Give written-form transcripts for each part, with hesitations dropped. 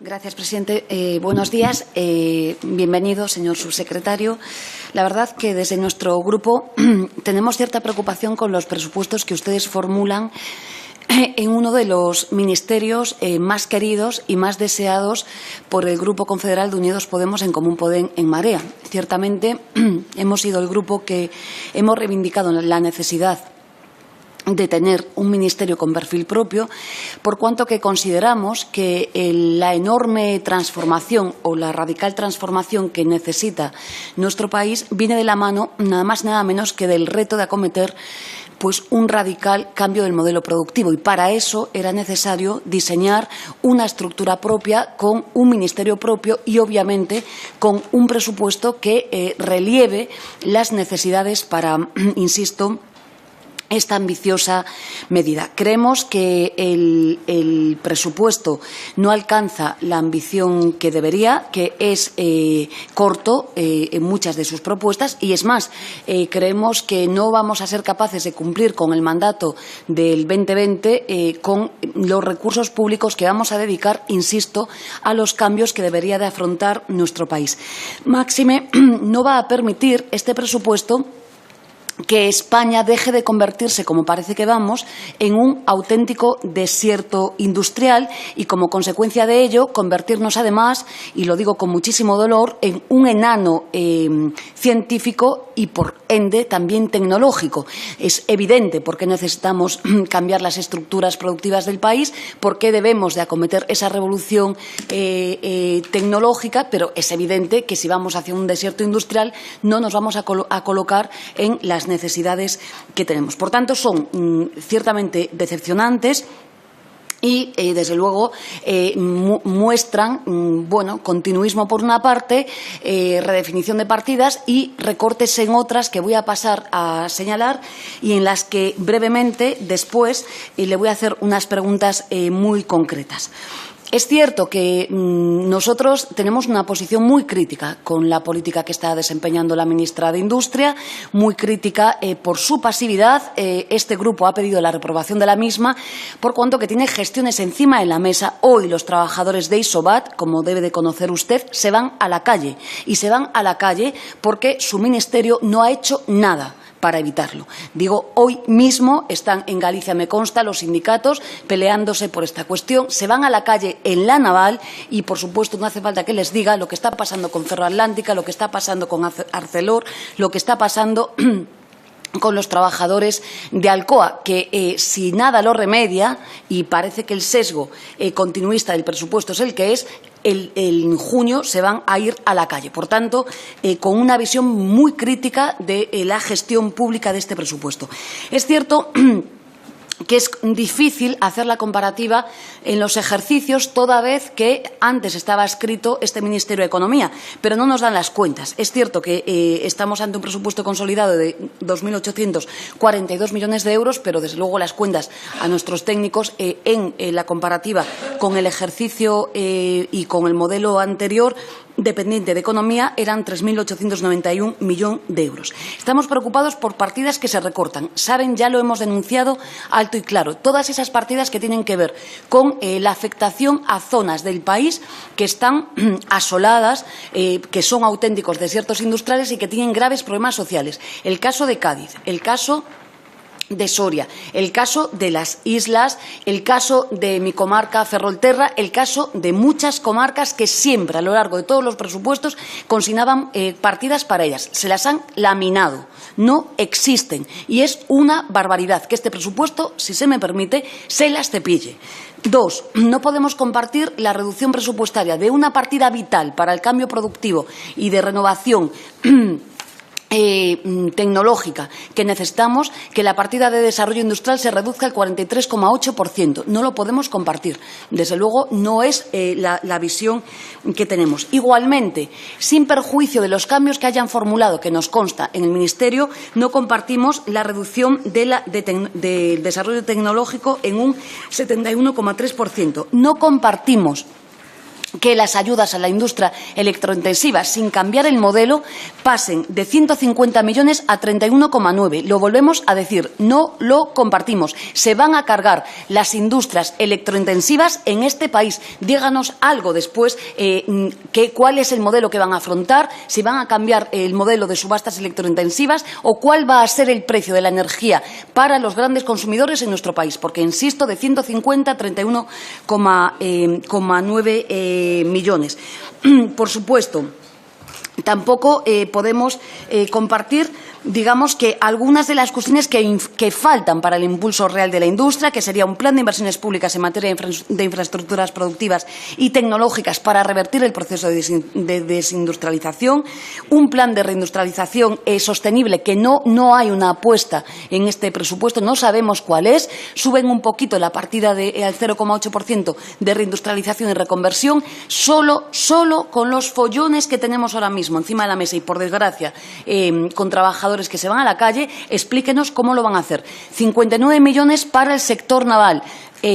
Gracias, presidente. Buenos días. Bienvenido, señor subsecretario. La verdad que desde nuestro grupo tenemos cierta preocupación con los presupuestos que ustedes formulan en uno de los ministerios más queridos y más deseados por el Grupo Confederal de Unidos Podemos en Común Podem en Marea. Ciertamente hemos sido el grupo que hemos reivindicado la necesidad de tener un ministerio con perfil propio, por cuanto que consideramos que la enorme transformación o la radical transformación que necesita nuestro país viene de la mano nada más nada menos que del reto de acometer un radical cambio del modelo productivo, y para eso era necesario diseñar una estructura propia con un ministerio propio y obviamente con un presupuesto que relieve las necesidades para, insisto, esta ambiciosa medida. Creemos que el presupuesto no alcanza la ambición que debería, que es corto en muchas de sus propuestas, y es más, creemos que no vamos a ser capaces de cumplir con el mandato del 2020 con los recursos públicos que vamos a dedicar, insisto, a los cambios que debería de afrontar nuestro país. Máxime, no va a permitir este presupuesto que España deje de convertirse, como parece que vamos, en un auténtico desierto industrial y, como consecuencia de ello, convertirnos además, y lo digo con muchísimo dolor, en un enano científico y, por ende, también tecnológico. Es evidente por qué necesitamos cambiar las estructuras productivas del país, por qué debemos de acometer esa revolución tecnológica, pero es evidente que si vamos hacia un desierto industrial no nos vamos a colocar en las necesidades que tenemos. Por tanto, son ciertamente decepcionantes y, desde luego, muestran, continuismo por una parte, redefinición de partidas y recortes en otras que voy a pasar a señalar y en las que brevemente después le voy a hacer unas preguntas muy concretas. Es cierto que nosotros tenemos una posición muy crítica con la política que está desempeñando la ministra de Industria, muy crítica por su pasividad. Este grupo ha pedido la reprobación de la misma, por cuanto que tiene gestiones encima de la mesa. Hoy los trabajadores de Isobat, como debe de conocer usted, se van a la calle. Y se van a la calle porque su ministerio no ha hecho nada para evitarlo. Digo, hoy mismo están en Galicia, me consta, los sindicatos peleándose por esta cuestión. Se van a la calle en la naval y, por supuesto, no hace falta que les diga lo que está pasando con Ferroatlántica, lo que está pasando con Arcelor, lo que está pasando con los trabajadores de Alcoa, que si nada lo remedia, y parece que el sesgo continuista del presupuesto es el que es, en junio se van a ir a la calle. Por tanto, con una visión muy crítica de la gestión pública de este presupuesto. Es cierto que es difícil hacer la comparativa en los ejercicios, toda vez que antes estaba escrito este Ministerio de Economía, pero no nos dan las cuentas. Es cierto que estamos ante un presupuesto consolidado de 2.842 millones de euros, pero desde luego las cuentas a nuestros técnicos en la comparativa con el ejercicio y con el modelo anterior dependiente de Economía eran 3.891 millones de euros. Estamos preocupados por partidas que se recortan. Saben, ya lo hemos denunciado alto y claro, todas esas partidas que tienen que ver con la afectación a zonas del país que están asoladas, que son auténticos desiertos industriales y que tienen graves problemas sociales. El caso de Cádiz, el caso de Soria, el caso de las islas, el caso de mi comarca Ferrolterra, el caso de muchas comarcas que siempre a lo largo de todos los presupuestos consignaban partidas para ellas. Se las han laminado, no existen y es una barbaridad que este presupuesto, si se me permite, se las cepille. Dos, no podemos compartir la reducción presupuestaria de una partida vital para el cambio productivo y de renovación tecnológica que necesitamos, que la partida de desarrollo industrial se reduzca al 43,8%. No lo podemos compartir. Desde luego, no es la visión que tenemos. Igualmente, sin perjuicio de los cambios que hayan formulado, que nos consta en el Ministerio, no compartimos la reducción del desarrollo tecnológico en un 71,3%. No compartimos que las ayudas a la industria electrointensiva, sin cambiar el modelo, pasen de 150 millones a 31,9. Lo volvemos a decir, no lo compartimos. Se van a cargar las industrias electrointensivas en este país. Díganos algo después, cuál es el modelo que van a afrontar, si van a cambiar el modelo de subastas electrointensivas o cuál va a ser el precio de la energía para los grandes consumidores en nuestro país. Porque, insisto, de 150 a 31,9 millones. Por supuesto, tampoco podemos compartir, digamos, que algunas de las cuestiones que faltan para el impulso real de la industria, que sería un plan de inversiones públicas en materia de infraestructuras productivas y tecnológicas para revertir el proceso de desindustrialización, un plan de reindustrialización sostenible, que no hay una apuesta en este presupuesto, no sabemos cuál es. Suben un poquito la partida al 0,8% de reindustrialización y reconversión, solo con los follones que tenemos ahora mismo encima de la mesa y, por desgracia, con trabajadores que se van a la calle. Explíquenos cómo lo van a hacer. 59 millones para el sector naval.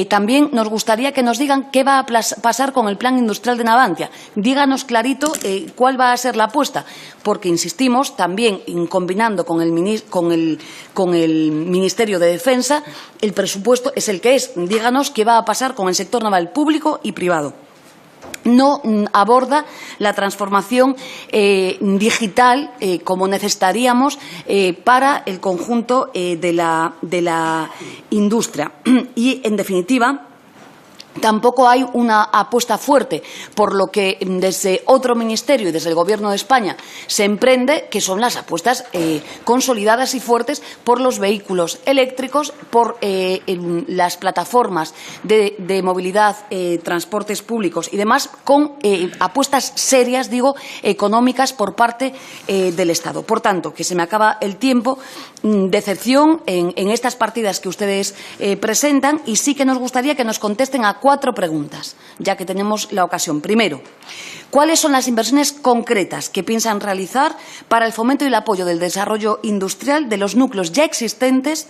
También nos gustaría que nos digan qué va a pasar con el plan industrial de Navantia. Díganos clarito cuál va a ser la apuesta, porque, insistimos, también combinando con el Ministerio de Defensa, el presupuesto es el que es. Díganos qué va a pasar con el sector naval público y privado. No aborda la transformación digital como necesitaríamos para el conjunto de la industria. Y, en definitiva, tampoco hay una apuesta fuerte por lo que desde otro ministerio y desde el Gobierno de España se emprende, que son las apuestas consolidadas y fuertes por los vehículos eléctricos, por las plataformas de movilidad, transportes públicos y demás, con apuestas serias, digo, económicas por parte del Estado. Por tanto, que se me acaba el tiempo, decepción en estas partidas que ustedes presentan, y sí que nos gustaría que nos contesten a 4 preguntas, ya que tenemos la ocasión. Primero, ¿cuáles son las inversiones concretas que piensan realizar para el fomento y el apoyo del desarrollo industrial de los núcleos ya existentes,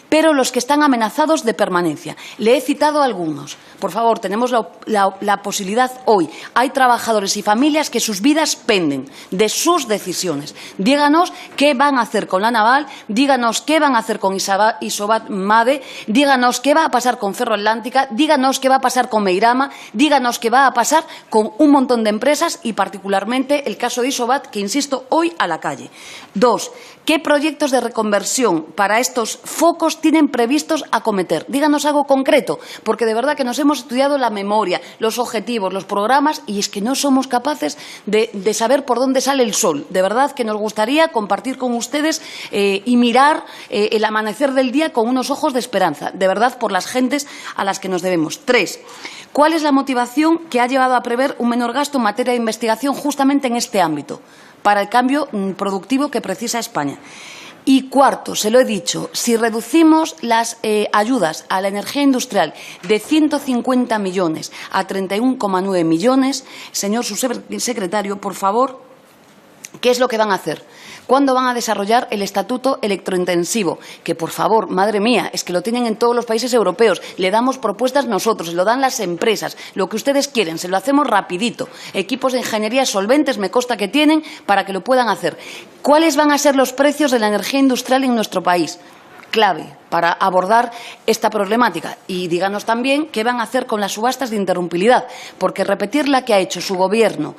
pero los que están amenazados de permanencia? Le he citado algunos. Por favor, tenemos la posibilidad hoy. Hay trabajadores y familias que sus vidas penden de sus decisiones. Díganos qué van a hacer con la naval, díganos qué van a hacer con Isobat Made, díganos qué va a pasar con Ferroatlántica, díganos qué va a pasar con Meirama, díganos qué va a pasar con un montón de empresas y, particularmente, el caso de Isobat, que, insisto, hoy a la calle. 2. ¿Qué proyectos de reconversión para estos focos tienen previstos acometer? Díganos algo concreto, porque de verdad que nos hemos estudiado la memoria, los objetivos, los programas, y es que no somos capaces de saber por dónde sale el sol. De verdad que nos gustaría compartir con ustedes y mirar el amanecer del día con unos ojos de esperanza, de verdad, por las gentes a las que nos debemos. 3. ¿Cuál es la motivación que ha llevado a prever un menor gasto en materia de investigación justamente en este ámbito, para el cambio productivo que precisa España? Y 4, se lo he dicho, si reducimos las ayudas a la energía industrial de 150 millones a 31,9 millones, señor subsecretario, por favor, ¿qué es lo que van a hacer? ¿Cuándo van a desarrollar el estatuto electrointensivo? Que, por favor, madre mía, es que lo tienen en todos los países europeos. Le damos propuestas nosotros, se lo dan las empresas. Lo que ustedes quieren, se lo hacemos rapidito. Equipos de ingeniería solventes me consta que tienen para que lo puedan hacer. ¿Cuáles van a ser los precios de la energía industrial en nuestro país? Clave para abordar esta problemática. Y díganos también qué van a hacer con las subastas de interrumpibilidad, porque repetir la que ha hecho su Gobierno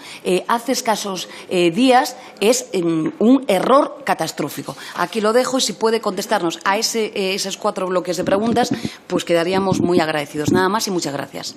hace escasos días es un error catastrófico. Aquí lo dejo, y si puede contestarnos a esos 4 bloques de preguntas, pues quedaríamos muy agradecidos. Nada más y muchas gracias.